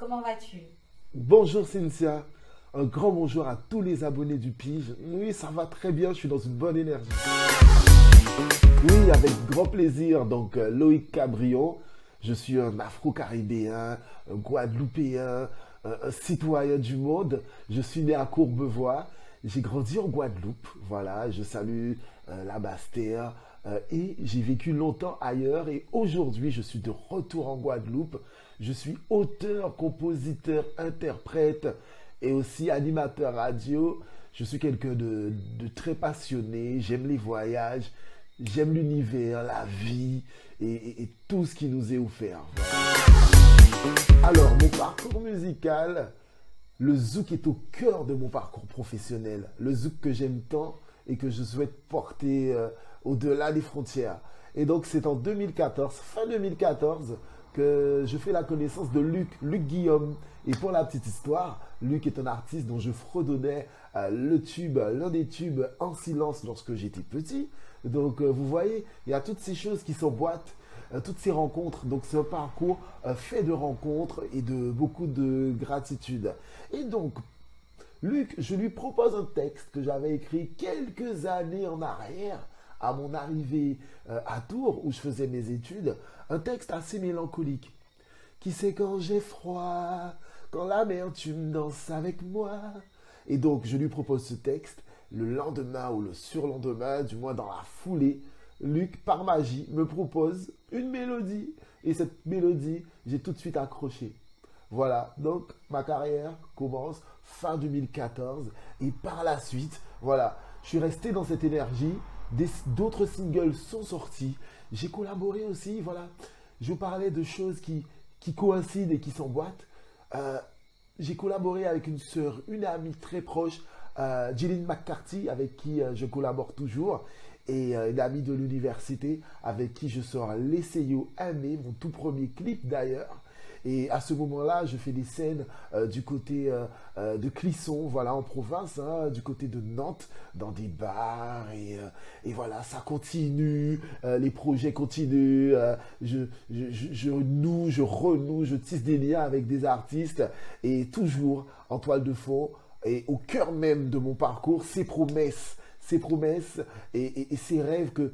comment vas-tu? Bonjour Cynthia, un grand bonjour à tous les abonnés du Pige. Oui, ça va très bien, je suis dans une bonne énergie. Oui, avec grand plaisir. Donc, Loïc Cabrion, je suis un Afro-Caribéen, un Guadeloupéen, un citoyen du monde. Je suis né à Courbevoie. J'ai grandi en Guadeloupe. Voilà, je salue la Basse-Terre. Et j'ai vécu longtemps ailleurs. Et aujourd'hui, je suis de retour en Guadeloupe. Je suis auteur, compositeur, interprète et aussi animateur radio. Je suis quelqu'un de très passionné. J'aime les voyages. J'aime l'univers, la vie et tout ce qui nous est offert. Voilà. Alors, mon parcours musical, le zouk est au cœur de mon parcours professionnel. Le zouk que j'aime tant et que je souhaite porter au-delà des frontières. Et donc, c'est en 2014, fin 2014, que je fais la connaissance de Luc Guillaume. Et pour la petite histoire, Luc est un artiste dont je fredonnais l'un des tubes en silence lorsque j'étais petit. Donc vous voyez, il y a toutes ces choses qui s'emboîtent, toutes ces rencontres. Donc c'est un parcours fait de rencontres et de beaucoup de gratitude. Et donc, Luc, je lui propose un texte que j'avais écrit quelques années en arrière, à mon arrivée à Tours, où je faisais mes études, un texte assez mélancolique. Qui sait quand j'ai froid, quand l'amertume danse avec moi. Et donc, je lui propose ce texte. Le lendemain ou le surlendemain, du moins dans la foulée, Luc, par magie, me propose une mélodie. Et cette mélodie, j'ai tout de suite accroché. Voilà, donc ma carrière commence fin 2014. Et par la suite, voilà, je suis resté dans cette énergie. D'autres singles sont sortis. J'ai collaboré aussi, voilà. Je parlais de choses qui coïncident et qui s'emboîtent. J'ai collaboré avec une sœur, une amie très proche, Gillian McCarthy, avec qui je collabore toujours, et une amie de l'université avec qui je sors L'Essayo Aimé, mon tout premier clip d'ailleurs. Et à ce moment-là, je fais des scènes du côté de Clisson, voilà, en province, hein, du côté de Nantes, dans des bars. Et voilà, ça continue, les projets continuent. Je noue, je renoue, je tisse des liens avec des artistes. Et toujours en toile de fond, et au cœur même de mon parcours, ces promesses et ces rêves que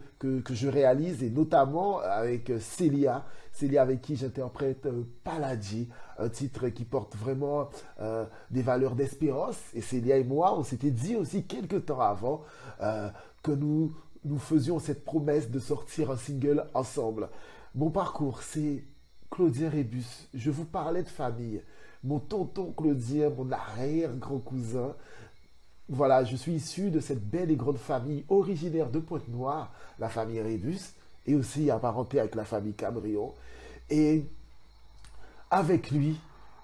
je réalise, et notamment avec Célia avec qui j'interprète Paladji, un titre qui porte vraiment des valeurs d'espérance. Et Célia et moi, on s'était dit aussi quelques temps avant que nous faisions cette promesse de sortir un single ensemble. Mon parcours, c'est Claudien Rébus. Je vous parlais de famille. Mon tonton Claudien, mon arrière-grand-cousin. Voilà, je suis issu de cette belle et grande famille originaire de Pointe-Noire, la famille Rébus, et aussi apparenté avec la famille Cabrion. Et avec lui,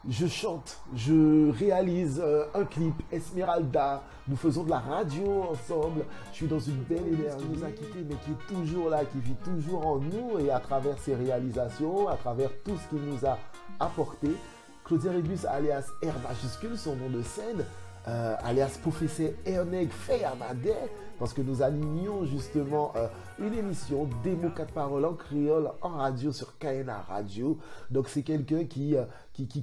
je chante, je réalise un clip, Esmeralda, nous faisons de la radio ensemble, je suis dans une belle énergie qui nous a quittés, mais qui est toujours là, qui vit toujours en nous, et à travers ses réalisations, à travers tout ce qu'il nous a apporté. Claudien Rébus, alias R majuscule, son nom de scène, alias Professeur Erneg Feyamade, parce que nous animions justement une émission démo 4 paroles en créole en radio sur KNA Radio. Donc c'est quelqu'un qui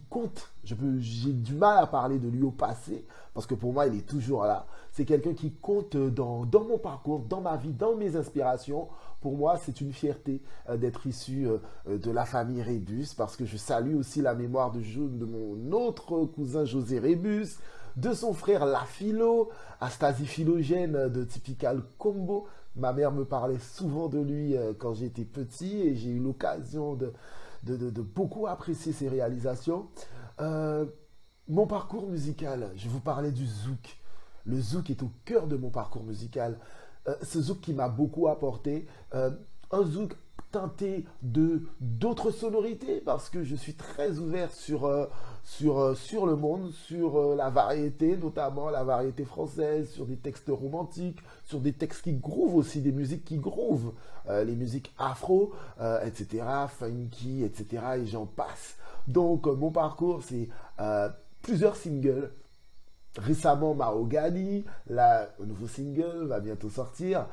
compte. J'ai du mal à parler de lui au passé, parce que pour moi il est toujours là. C'est quelqu'un qui compte dans mon parcours, dans ma vie, dans mes inspirations. Pour moi, c'est une fierté d'être issu de la famille Rébus, parce que je salue aussi la mémoire de mon autre cousin José Rébus, de son frère La Philo, Astasie Philogène de Typical Combo. Ma mère me parlait souvent de lui quand j'étais petit, et j'ai eu l'occasion de beaucoup apprécier ses réalisations. Mon parcours musical, je vous parlais du zouk. Le zouk est au cœur de mon parcours musical. Ce zouk qui m'a beaucoup apporté. Un zouk teinté d'autres sonorités, parce que je suis très ouvert sur le monde, sur la variété, notamment la variété française, sur des textes romantiques, sur des textes qui groovent aussi, des musiques qui groovent, les musiques afro, etc., funky, etc., et j'en passe. Donc mon parcours, c'est plusieurs singles, récemment Mahogany, là, le nouveau single va bientôt sortir.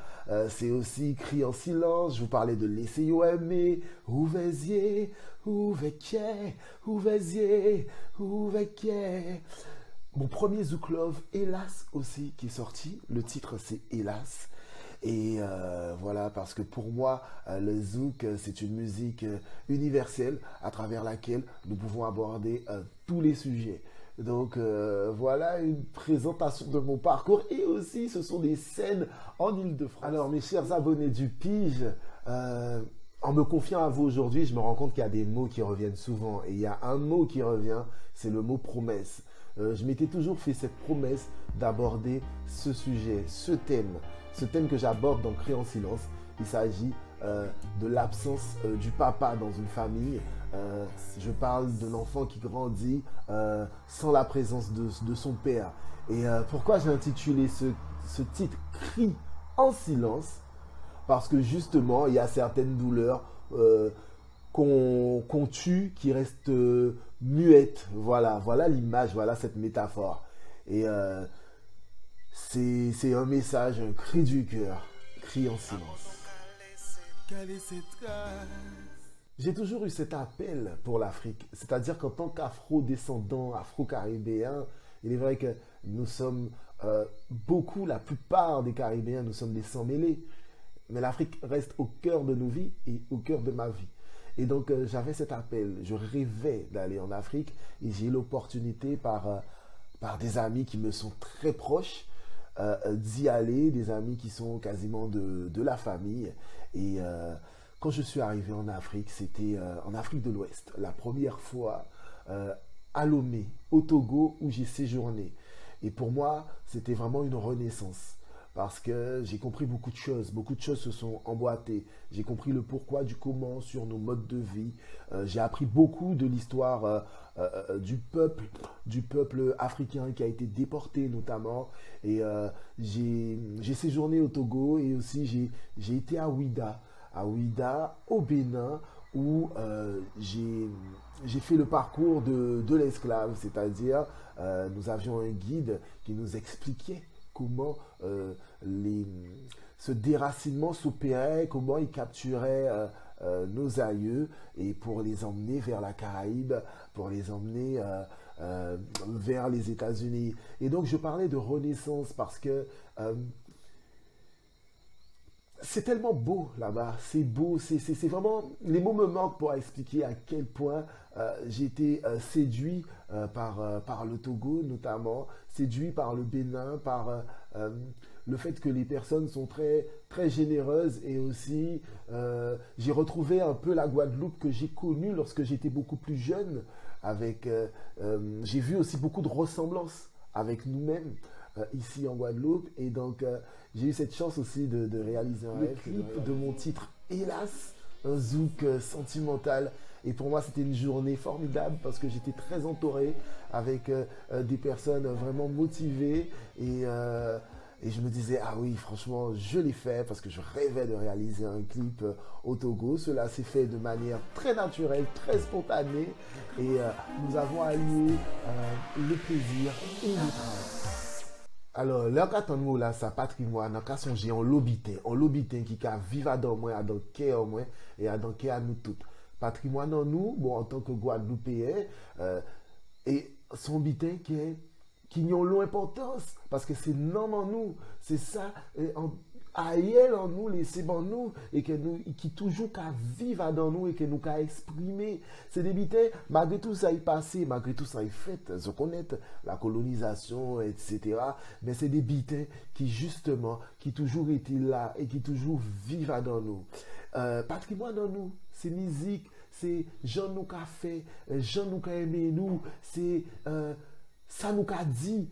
C'est aussi Cri en silence, je vous parlais de Laissez yo aimer, Ouvezier, Ouvekier, Ouvezier, Ouvekier. Mon premier Zouk Love, Hélas aussi, qui est sorti. Le titre c'est Hélas. Et voilà, parce que pour moi, le zouk, c'est une musique universelle à travers laquelle nous pouvons aborder tous les sujets. Donc voilà une présentation de mon parcours et aussi ce sont des scènes en Île-de-France. Alors mes chers abonnés du Pige, en me confiant à vous aujourd'hui, je me rends compte qu'il y a des mots qui reviennent souvent. Et il y a un mot qui revient, c'est le mot promesse. Je m'étais toujours fait cette promesse d'aborder ce sujet, ce thème que j'aborde dans Cri en silence. Il s'agit de l'absence du papa dans une famille. Je parle d'un enfant qui grandit sans la présence de son père. Et pourquoi j'ai intitulé ce titre Cri en silence? Parce que justement, il y a certaines douleurs qu'on tue qui restent muettes. Voilà l'image, voilà cette métaphore. Et c'est un message, un cri du cœur, cri en silence. J'ai toujours eu cet appel pour l'Afrique, c'est-à-dire qu'en tant qu'afro-descendant, afro-caribéen, il est vrai que nous sommes beaucoup, la plupart des Caribéens, nous sommes des sans-mêlés. Mais l'Afrique reste au cœur de nos vies et au cœur de ma vie. Et donc j'avais cet appel, je rêvais d'aller en Afrique et j'ai eu l'opportunité par des amis qui me sont très proches d'y aller, des amis qui sont quasiment de la famille. Et quand je suis arrivé en Afrique, c'était en Afrique de l'Ouest, la première fois à Lomé, au Togo, où j'ai séjourné. Et pour moi, c'était vraiment une renaissance. Parce que j'ai compris beaucoup de choses se sont emboîtées. J'ai compris le pourquoi, du comment sur nos modes de vie. J'ai appris beaucoup de l'histoire du peuple africain qui a été déporté notamment. Et j'ai séjourné au Togo et aussi j'ai été à Ouida, au Bénin, où j'ai fait le parcours de l'esclave, c'est-à-dire nous avions un guide qui nous expliquait comment ce déracinement s'opérait, comment il capturait nos aïeux et pour les emmener vers la Caraïbe, pour les emmener vers les États-Unis. Et donc je parlais de renaissance parce que c'est tellement beau là-bas, c'est beau, c'est vraiment, les mots me manquent pour expliquer à quel point j'ai été séduit par le Togo notamment, séduit par le Bénin, par le fait que les personnes sont très, très généreuses et aussi j'ai retrouvé un peu la Guadeloupe que j'ai connue lorsque j'étais beaucoup plus jeune, j'ai vu aussi beaucoup de ressemblances avec nous-mêmes. Ici en Guadeloupe et donc j'ai eu cette chance aussi de réaliser un rêve, clip de mon titre Hélas, un zouk sentimental et pour moi c'était une journée formidable parce que j'étais très entouré avec des personnes vraiment motivées et je me disais ah oui franchement je l'ai fait parce que je rêvais de réaliser un clip au Togo. Cela s'est fait de manière très naturelle, très spontanée et nous avons allié le plaisir et le travail. Alors, là, quand on là, ça patrimoine, on a songé en lobitin qui a vivre dans moi, à dans cœur moi et à dans cœur à nous toutes. Patrimoine en nous, bon, en tant que Guadeloupéen, et son bitin qui n'y ont l'importance, parce que c'est non en nous, c'est ça, aïel en nous, laissé en nous, et que nous, qui toujours qu'à vivre dans nous, et que nous qu'à exprimer. C'est des bitins, malgré tout ça est passé, malgré tout ça est fait, je connais la colonisation, etc. Mais c'est des bitins qui justement, qui toujours étaient là, et qui toujours vivent dans nous. Patrimoine en nous, c'est musique, c'est Jean nous qu'a fait, Jean nous qu'a aimé nous, c'est ça nous a dit,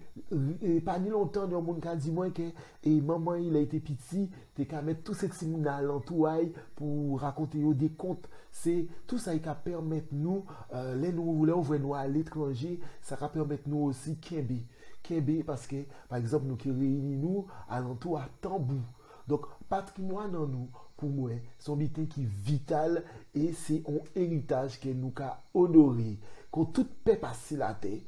et pas ni longtemps, il y a un monde qui a dit moi que et maman il a été petit, t'es qu'à mettre tous ces petits dans l'entourage pour raconter des contes. C'est tout ça qui permet nous, les nous nous à l'étranger, ça va permettre nous aussi Kembe parce que par exemple nous qui réunissons nous à l'entour à Tambou. Donc patrimoine en nous pour moi, son bitin qui est vital et c'est un héritage que nous a honoré. Quand toute paix passe la terre,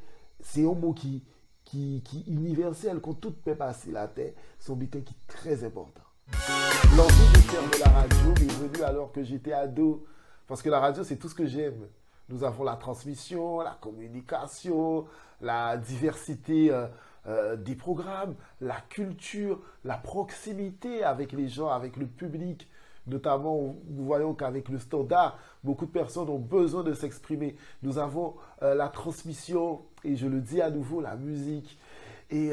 c'est un mot qui qui universel, quand tout peut passer la terre, sont quelqu'un qui est très important. L'envie de faire de la radio m'est venue alors que j'étais ado, parce que la radio, c'est tout ce que j'aime. Nous avons la transmission, la communication, la diversité des programmes, la culture, la proximité avec les gens, avec le public. Notamment, nous voyons qu'avec le standard, beaucoup de personnes ont besoin de s'exprimer. Nous avons la transmission, et je le dis à nouveau, la musique. Et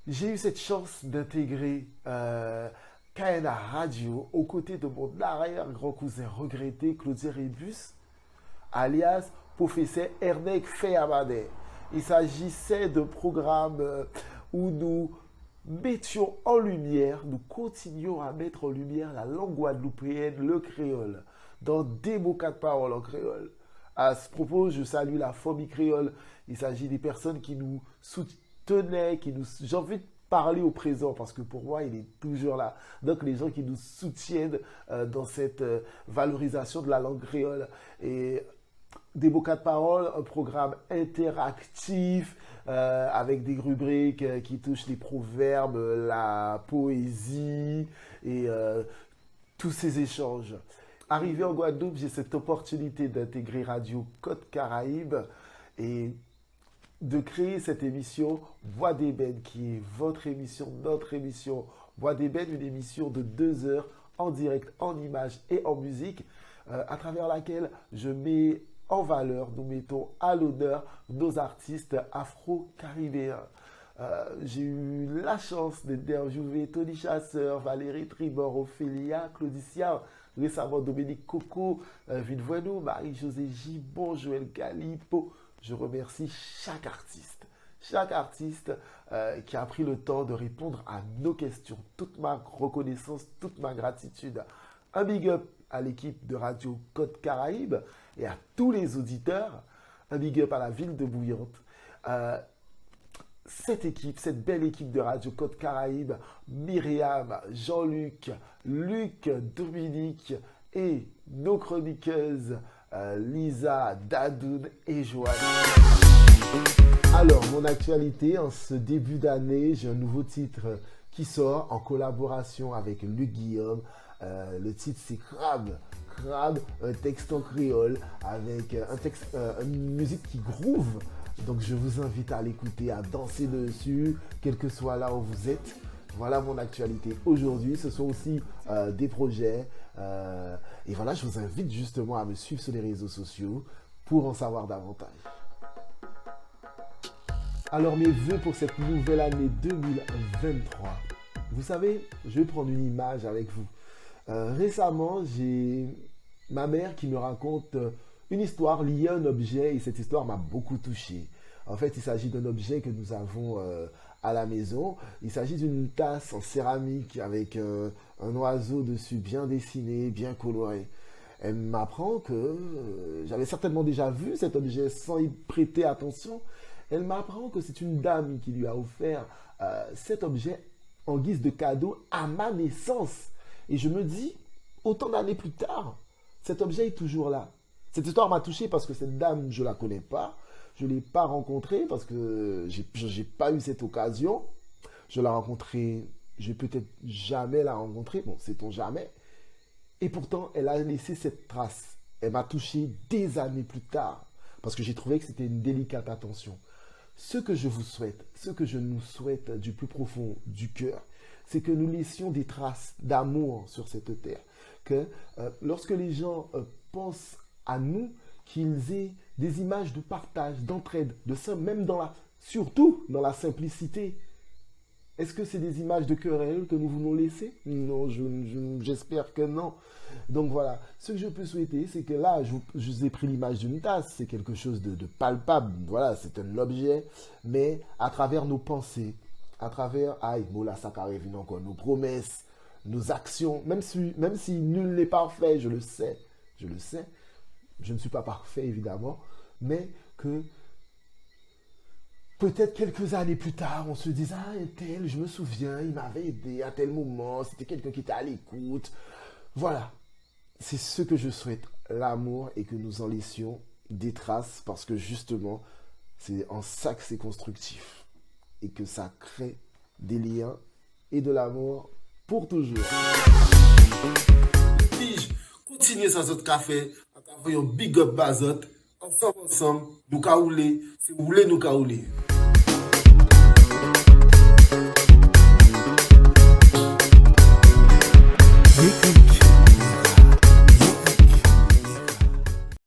j'ai eu cette chance d'intégrer KNA Radio aux côtés de mon arrière-grand cousin regretté, Claudie Rébus, alias professeur Ernest Feyamade. Il s'agissait de programmes où nous mettions en lumière, nous continuons à mettre en lumière la langue guadeloupéenne, le créole, dans des mots quatre paroles en créole. À ce propos, je salue la famille créole. Il s'agit des personnes qui nous soutenaient, j'ai envie de parler au présent parce que pour moi, il est toujours là. Donc, les gens qui nous soutiennent dans cette valorisation de la langue créole. Et des mots quatre paroles, un programme interactif avec des rubriques qui touchent les proverbes, la poésie et tous ces échanges. Arrivé en Guadeloupe, j'ai cette opportunité d'intégrer Radio Côte Caraïbe et de créer cette émission Voix d'Ébène, qui est votre émission, notre émission. Voix d'Ébène, une émission de 2 heures en direct, en images et en musique, à travers laquelle je mets en valeur, nous mettons à l'honneur nos artistes afro-caribéens. J'ai eu la chance d'interviewer Tony Chasseur, Valérie Tribord, Ophélia, Claudicia, récemment Dominique Coco, Vinvoinou, Marie-Josée Gibon, Joël Galipo. Je remercie chaque artiste qui a pris le temps de répondre à nos questions. Toute ma reconnaissance, toute ma gratitude. Un big up à l'équipe de Radio Côte Caraïbe et à tous les auditeurs. Un big up à la ville de Bouillante. Cette belle équipe de Radio Côte Caraïbe, Myriam, Jean-Luc, Luc, Dominique et nos chroniqueuses Lisa, Dadoun et Joanne. Alors, mon actualité, en ce début d'année, j'ai un nouveau titre qui sort en collaboration avec Luc Guillaume. Le titre, c'est Crabe, un texte en créole avec une musique qui groove. Donc, je vous invite à l'écouter, à danser dessus, quel que soit là où vous êtes. Voilà mon actualité aujourd'hui. Ce sont aussi des projets. Et voilà, je vous invite justement à me suivre sur les réseaux sociaux pour en savoir davantage. Alors, mes vœux pour cette nouvelle année 2023. Vous savez, je vais prendre une image avec vous. Récemment, j'ai ma mère qui me raconte une histoire liée à un objet et cette histoire m'a beaucoup touché. En fait, il s'agit d'un objet que nous avons à la maison. Il s'agit d'une tasse en céramique avec un oiseau dessus bien dessiné, bien coloré. Elle m'apprend que j'avais certainement déjà vu cet objet sans y prêter attention. Elle m'apprend que c'est une dame qui lui a offert cet objet en guise de cadeau à ma naissance. Et je me dis, autant d'années plus tard, cet objet est toujours là. Cette histoire m'a touché parce que cette dame, je ne la connais pas. Je ne l'ai pas rencontrée parce que je n'ai pas eu cette occasion. Je l'ai rencontrée, je vais peut-être jamais la rencontrer. Bon, sait-on jamais. Et pourtant, elle a laissé cette trace. Elle m'a touché des années plus tard parce que j'ai trouvé que c'était une délicate attention. Ce que je vous souhaite, ce que je nous souhaite du plus profond du cœur, c'est que nous laissions des traces d'amour sur cette terre. Que lorsque les gens pensent à nous, qu'ils aient des images de partage, d'entraide, même surtout dans la simplicité. Est-ce que c'est des images de querelle que nous voulons laisser? Non, j'espère que non. Donc voilà, ce que je peux souhaiter, c'est que là, je vous ai pris l'image d'une tasse, c'est quelque chose de palpable, voilà, c'est un objet, mais à travers nos pensées, à travers, nos promesses, nos actions, même si nul n'est parfait, je le sais, je ne suis pas parfait évidemment, mais que peut-être quelques années plus tard, on se dise, ah, tel, je me souviens, il m'avait aidé à tel moment, c'était quelqu'un qui était à l'écoute. Voilà, c'est ce que je souhaite, l'amour, et que nous en laissions des traces, parce que justement, C'est en ça que c'est constructif. Et que ça crée des liens et de l'amour pour toujours. Pige, continuez sans autre café. On va faire un big up bazot. Ensemble, nous caouler. C'est rouler, nous caouler.